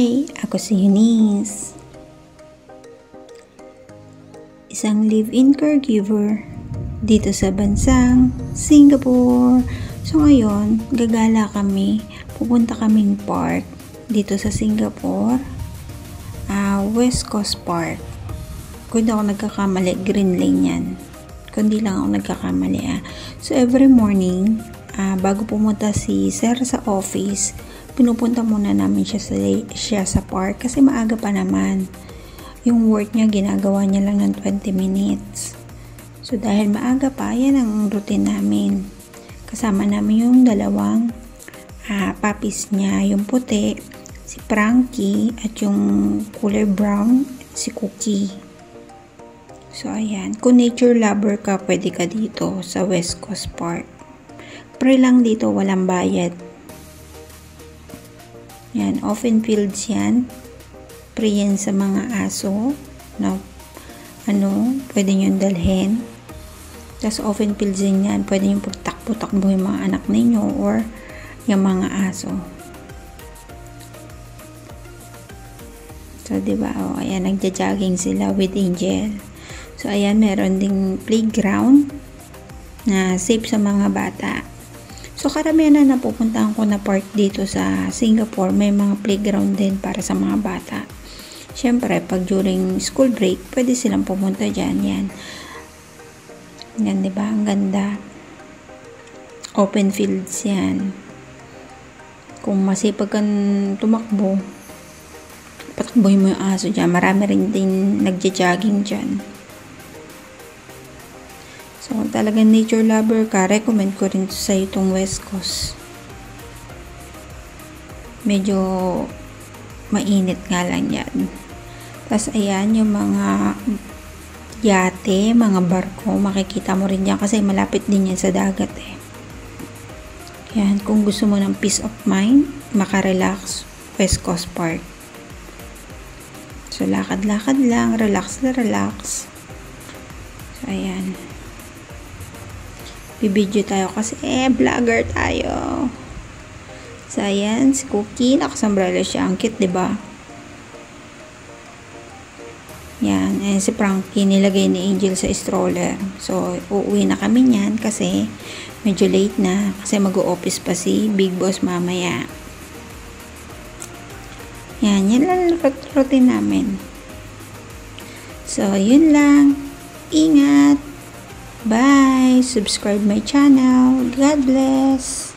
Hi! Ako si Eunice. Isang live-in caregiver dito sa bansang Singapore. So ngayon, gagala kami. Pupunta kaming park dito sa Singapore. West Coast Park. Kung hindi ako nagkakamali, Green Lane yan. Kung hindi lang ako nagkakamali. So every morning, bago pumunta si Sir sa office, pinupunta muna namin siya sa park kasi maaga pa naman. Yung work niya, ginagawa niya lang ng 20 minutes. So dahil maaga pa, yan ang routine namin. Kasama namin yung dalawang puppies niya, yung puti, si Frankie, at yung kulay brown, si Cookie. So ayan, kung nature lover ka, pwede ka dito sa West Coast Park. Pre lang dito, walang bayad. Yan, open fields yan. Pre yan sa mga aso na pwede nyo dalhin. Tapos open fields din yan. Pwede nyo takbo-takbo yung mga anak ninyo or yung mga aso. So, diba? Ayan, nagja-jogging sila with Angel. So, ayan, meron ding playground na safe sa mga bata. So, karamihan na napupuntahan ko na park dito sa Singapore, may mga playground din para sa mga bata. Siyempre, pag during school break, pwede silang pumunta dyan. Yan. Yan, diba? Ang ganda. Open fields yan. Kung masipag kang tumakbo, patakboy mo yung aso dyan. Marami rin din nagja-jogging dyan. So, kung talagang nature lover ka, recommend ko rin sa itong West Coast. Medyo mainit nga lang yan. Tapos, ayan, yung mga yate, mga barko, makikita mo rin yan kasi malapit din yan sa dagat eh. Yan, kung gusto mo ng peace of mind, makarelax, West Coast Park. So, lakad-lakad lang, relax na relax. So, ayan. Bibidyo tayo kasi vlogger tayo. So, ayan, si Cookie, nakasombrero siya. Ang cute, diba? Yan, ayan si Frankie, nilagay ni Angel sa stroller. So, uuwi na kami niyan kasi medyo late na. Kasi mag-o-office pa si Big Boss mamaya. Yan, yan lang routine namin. So, yun lang. Ingat! Bye! Subscribe my channel. God bless!